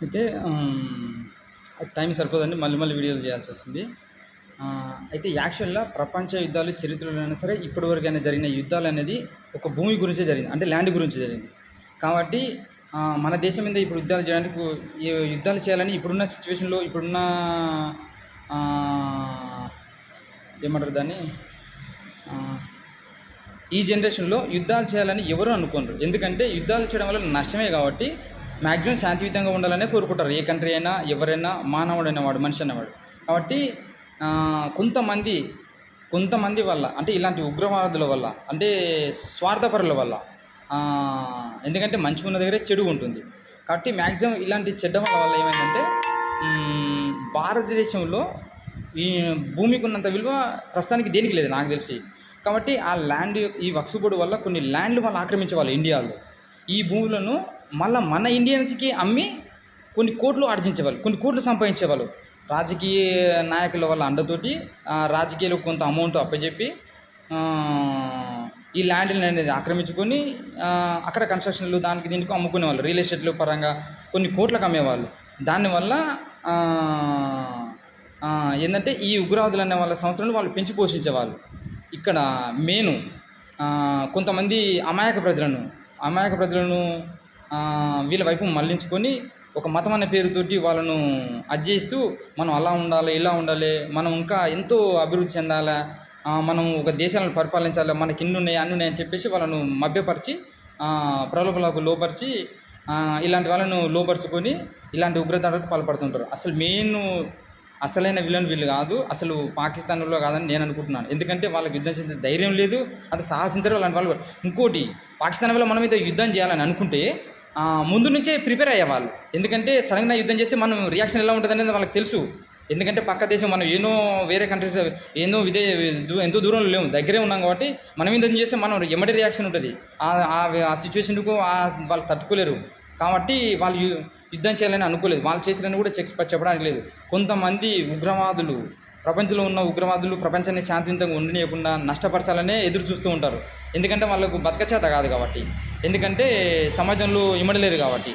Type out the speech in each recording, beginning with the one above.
అయితే టైం సరిపోదండి. మళ్ళీ మళ్ళీ వీడియోలు చేయాల్సొస్తుంది. అయితే యాక్చువల్‌గా ప్రపంచ యుద్ధాలు చరిత్రలోనైనా సరే, ఇప్పటివరకైనా జరిగిన యుద్ధాలనేది ఒక భూమి గురించే జరిగింది. అంటే ల్యాండ్ గురించి జరిగింది. కాబట్టి మన దేశం మీద ఇప్పుడు యుద్ధాలు చేయడానికి యుద్ధాలు చేయాలని ఇప్పుడున్న సిట్యుయేషన్‌లో ఇప్పుడున్న ఆహ్, ఏమంటారు దాన్ని? ఆహ్, ఈ జనరేషన్‌లో యుద్ధాలు చేయాలని ఎవరు అనుకోరు. ఎందుకంటే యుద్ధాలు చేయడం వల్ల నష్టమే కాబట్టి మ్యాక్సిమం శాంతియుతంగా ఉండాలనే కోరుకుంటారు. ఏ కంట్రీ అయినా, ఎవరైనా, మానవుడైన వాడు, మనిషి అనేవాడు. కాబట్టి కొంతమంది కొంతమంది వల్ల అంటే ఇలాంటి ఉగ్రవాదుల వల్ల, అంటే స్వార్థపరుల వల్ల, ఎందుకంటే మంచిగా ఉన్న దగ్గరే చెడు ఉంటుంది. కాబట్టి మ్యాక్సిమం ఇలాంటి చెడ్డ వల్ల ఏమైందంటే భారతదేశంలో ఈ భూమికి ఉన్నంత విలువ ప్రస్తుతానికి దేనికి లేదు నాకు తెలిసి. కాబట్టి ఆ ల్యాండ్ ఈ వక్ఫ్ బోర్డు వల్ల కొన్ని ల్యాండ్లు వాళ్ళు ఆక్రమించేవాళ్ళు ఇండియాలో. ఈ భూములను మళ్ళీ మన ఇండియన్స్కి అమ్మి కొన్ని కోట్లు ఆర్జించేవాళ్ళు, కొన్ని కోట్లు సంపాదించేవాళ్ళు. రాజకీయ నాయకుల వల్ల అండతోటి రాజకీయాలు కొంత అమౌంట్ అప్పచెప్పి ఈ ల్యాండ్ని అనేది ఆక్రమించుకొని అక్కడ కన్స్ట్రక్షన్లు దానికి దీనికి అమ్ముకునేవాళ్ళు. రియల్ ఎస్టేట్లు పరంగా కొన్ని కోట్లకు అమ్మేవాళ్ళు. దానివల్ల ఏంటంటే ఈ ఉగ్రవాదులు అనే వాళ్ళ సంవత్సరాలు వాళ్ళు పెంచి పోషించేవాళ్ళు. ఇక్కడ మెయిన్ కొంతమంది అమాయక ప్రజలను వీళ్ళ వైపు మళ్లించుకొని ఒక మతం అనే పేరుతోటి వాళ్ళను అజ్జేస్తూ మనం అలా ఉండాలి, ఇలా ఉండాలి, మనం ఇంకా ఎంతో అభివృద్ధి చెందాలా, మనం ఒక దేశాలను పరిపాలించాలి, మనకి ఇన్ని ఉన్నాయి అన్ని ఉన్నాయని చెప్పేసి వాళ్ళను మభ్యపరిచి ప్రలోభాలకు లోపరిచి ఇలాంటి వాళ్ళను లోపరుచుకొని ఇలాంటి ఉగ్రదాడులకు పాల్పడుతుంటారు. అసలైన విలన్ వీళ్ళు కాదు, అసలు పాకిస్తాన్లో కాదని నేను అనుకుంటున్నాను. ఎందుకంటే వాళ్ళకి యుద్ధం చేసే ధైర్యం లేదు, అది సాహసించరు అలాంటి వాళ్ళు. ఇంకోటి, పాకిస్తాన్ వల్ల మనం మీద యుద్ధం చేయాలని అనుకుంటే ముందు నుంచే ప్రిపేర్ అయ్యేవాళ్ళు. ఎందుకంటే సడన్గా యుద్ధం చేస్తే మనం రియాక్షన్ ఎలా ఉంటుంది అనేది వాళ్ళకి తెలుసు. ఎందుకంటే పక్క దేశం మనం వేరే కంట్రీస్ ఎంతో దూరంలో లేము, దగ్గరే ఉన్నాం. కాబట్టి మనం యుద్ధం చేస్తే మనం ఎమ్మడి రియాక్షన్ ఉంటుంది. ఆ సిచ్యువేషన్కు వాళ్ళు తట్టుకోలేరు. కాబట్టి వాళ్ళు యుద్ధం చేయాలని అనుకోలేదు. వాళ్ళు చేసినని కూడా చెప్పడానికి లేదు. కొంతమంది ఉగ్రవాదులు, ప్రపంచంలో ఉన్న ఉగ్రవాదులు ప్రపంచాన్ని శాంతియుతంగా ఉండనీయకుండా నష్టపరచాలనే ఎదురు చూస్తూ ఉంటారు. ఎందుకంటే వాళ్ళకు బతకచేత కాదు కాబట్టి, ఎందుకంటే సమాజంలో ఇమడలేరు కాబట్టి.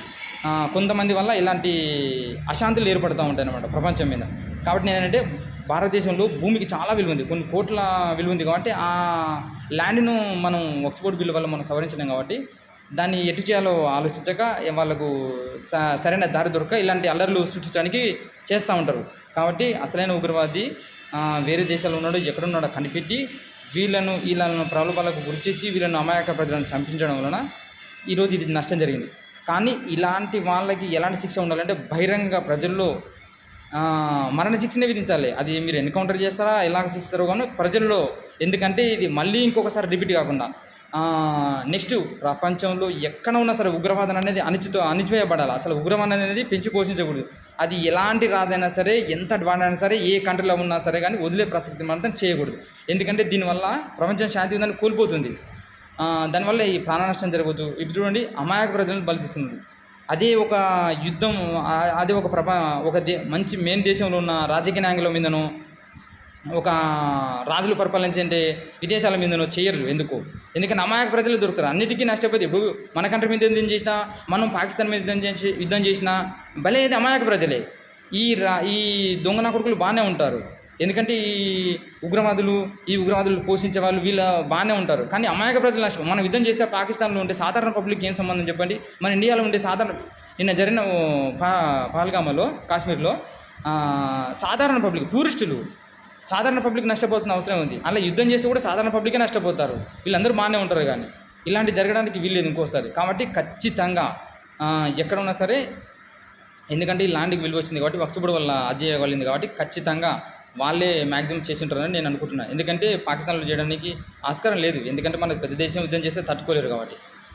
కొంతమంది వల్ల ఇలాంటి అశాంతులు ఏర్పడుతూ ఉంటాయి అన్నమాట ప్రపంచం మీద. కాబట్టి నేనంటే భారతదేశంలో భూమికి చాలా విలువ ఉంది, కొన్ని కోట్ల విలువ ఉంది. కాబట్టి ఆ ల్యాండ్ను మనం వక్ఫ్ బోర్డు బిల్లు వల్ల మనం సవరించినాం. కాబట్టి దాన్ని ఎటు చేయాలో ఆలోచించక వాళ్ళకు సరైన దారి దొరక ఇలాంటి అల్లర్లు సృష్టించడానికి చేస్తూ ఉంటారు. కాబట్టి అసలైన ఉగ్రవాది వేరే దేశాల్లో ఉన్నాడో ఎక్కడున్నాడో కనిపెట్టి వీళ్ళను ప్రలోభాలకు గురిచేసి వీళ్ళను అమాయక ప్రజలను చంపించడం వలన ఈరోజు ఇది నష్టం జరిగింది. కానీ ఇలాంటి వాళ్ళకి ఎలాంటి శిక్ష ఉండాలంటే బహిరంగ ప్రజల్లో మరణశిక్షనే విధించాలి. అది మీరు ఎన్కౌంటర్ చేస్తారా, ఎలాగ శిక్షిస్తారో కానీ ప్రజల్లో, ఎందుకంటే ఇది మళ్ళీ ఇంకొకసారి రిపీట్ కాకుండా నెక్స్ట్ ప్రపంచంలో ఎక్కడ ఉన్నా సరే ఉగ్రవాదం అనేది అణిచివేయబడాలి. అసలు ఉగ్రవాదం అనేది పెంచి పోషించకూడదు. అది ఎలాంటి రాజైనా సరే, ఎంత అడ్వాంటైనా సరే, ఏ కంట్రీలో ఉన్నా సరే కానీ వదిలే ప్రసక్తి మాత్రం చేయకూడదు. ఎందుకంటే దీనివల్ల ప్రపంచం శాంతి ఉందని కోల్పోతుంది. దానివల్ల ఈ ప్రాణ నష్టం జరగవచ్చు. ఇప్పుడు చూడండి, అమాయక ప్రజలను బలి తీసుకున్నారు. అదే ఒక యుద్ధం, అదే ఒక మంచి మెయిన్ దేశంలో ఉన్న రాజకీయ నాయకుల మీదనో, ఒక రాజులు పరిపాలించే విదేశాల మీదనో చేయరు. ఎందుకంటే అమాయక ప్రజలు దొరుకుతారు. అన్నిటికీ నష్టపోతే ఇప్పుడు మన కంట్రీ మీద యుద్ధం చేసినా, మనం పాకిస్తాన్ మీద యుద్ధం చేసినా భలే అయితే అమాయక ప్రజలే. ఈ దొంగ నా కొడుకులు బాగానే ఉంటారు. ఎందుకంటే ఈ ఉగ్రవాదులు పోషించే వాళ్ళు వీళ్ళు బాగానే ఉంటారు. కానీ అమాయక ప్రజలు నష్టం. మనం యుద్ధం చేస్తే పాకిస్తాన్లో ఉంటే సాధారణ పబ్లిక్ ఏం సంబంధం చెప్పండి? మన ఇండియాలో ఉండే నిన్న జరిగిన పహల్గామలో, కాశ్మీర్లో సాధారణ పబ్లిక్, టూరిస్టులు, సాధారణ పబ్లిక్ నష్టపోవాల్సిన అవసరం ఉంది. అలా యుద్ధం చేస్తే కూడా సాధారణ పబ్లికే నష్టపోతారు. వీళ్ళందరూ బాగానే ఉంటారు. కానీ ఇలాంటి జరగడానికి వీల్లేదు ఇంకోసారి. కాబట్టి ఖచ్చితంగా ఎక్కడ ఉన్నా సరే, ఎందుకంటే ఈ ల్యాండ్కి విలువ వచ్చింది కాబట్టి, వక్ఫ్ బోర్డు వల్ల అజేయగలిగింది కాబట్టి ఖచ్చితంగా వాళ్ళే మ్యాక్సిమం చేసి ఉంటారని నేను అనుకుంటున్నాను. ఎందుకంటే పాకిస్తాన్లో చేయడానికి ఆస్కారం లేదు. ఎందుకంటే మనకు పెద్ద దేశం యుద్ధం చేస్తే తట్టుకోలేరు.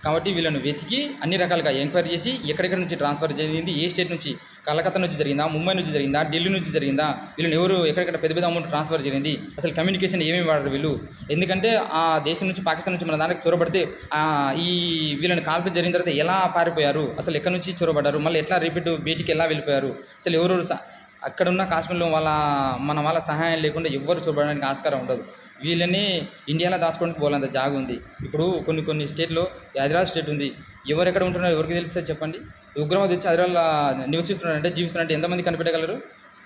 కాబట్టి వీళ్ళను వెతికి అన్ని రకాలుగా ఎంక్వైరీ చేసి ఎక్కడెక్కడ నుంచి ట్రాన్స్ఫర్ జరిగింది, ఏ స్టేట్ నుంచి, కలకత్తా నుంచి జరిగిందా, ముంబై నుంచి జరిగిందా, ఢిల్లీ నుంచి జరిగిందా, వీళ్ళని ఎవరు ఎక్కడెక్కడ పెద్ద అమౌంట్ ట్రాన్స్ఫర్ జరిగింది, అసలు కమ్యూనికేషన్ ఏమేమి వాడారు వీళ్ళు. ఎందుకంటే ఆ దేశం నుంచి, పాకిస్తాన్ నుంచి మన దానికి చొరబడితే వీళ్ళని కాల్పులు జరిగిన తర్వాత ఎలా పారిపోయారు, అసలు ఎక్కడి నుంచి చొరబడ్డారు, మళ్ళీ ఎట్లా రిపీట్ బయటికి ఎలా వెళ్ళిపోయారు, అసలు ఎవరు అక్కడ ఉన్న కాశ్మీర్లో వాళ్ళ సహాయం లేకుండా ఎవ్వరు చూడడానికి ఆస్కారం ఉండదు. వీళ్ళని ఇండియాలో దాచుకోవడానికి పోలంత జాగా ఉంది. ఇప్పుడు కొన్ని స్టేట్లో హైదరాబాద్ స్టేట్ ఉంది. ఎవరెక్కడ ఉంటున్నారో ఎవరికి తెలుస్తుంది చెప్పండి? ఉగ్రవాది వచ్చి హైదరాబాద్లో నివసిస్తున్నాడంటే జీవిస్తున్నాడంటే ఎంతమంది కనిపెట్టగలరు?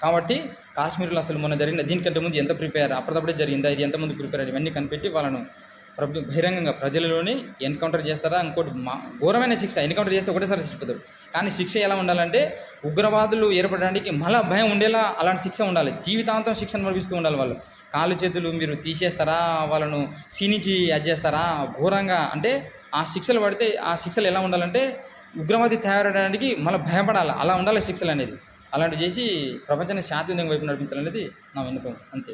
కాబట్టి కాశ్మీర్లో అసలు మొన్న జరిగిన దీనికంటే ముందు ఎంత ప్రిపేర్ అప్పటికప్పుడే జరిగిందా, ఇది ఎంతమంది ప్రిపేర్ అయ్యి ఇవన్నీ కనిపెట్టి వాళ్ళను బహిరంగంగా ప్రజలలోని ఎన్కౌంటర్ చేస్తారా? ఇంకోటి ఘోరమైన శిక్ష. ఎన్కౌంటర్ చేస్తే ఒకటేసారి చచ్చిపోతారు. కానీ శిక్ష ఎలా ఉండాలంటే ఉగ్రవాదులు ఏర్పడడానికి మళ్ళా భయం ఉండేలా అలాంటి శిక్ష ఉండాలి. జీవితాంతం శిక్షను అనుభవిస్తూ ఉండాలి. వాళ్ళు కాళ్ళు చేతులు మీరు తీసేస్తారా, వాళ్ళను క్షీణించి అది చేస్తారా ఘోరంగా. అంటే ఆ శిక్షలు పడితే ఆ శిక్షలు ఎలా ఉండాలంటే ఉగ్రవాది తయారవడానికి మళ్ళీ భయపడాలి. అలా ఉండాలి శిక్షలు అనేది. అలాంటివి చేసి ప్రపంచాన్ని శాంతియుతంగా వైపు నడిపించాలనేది నా విన్నపం. అంతే.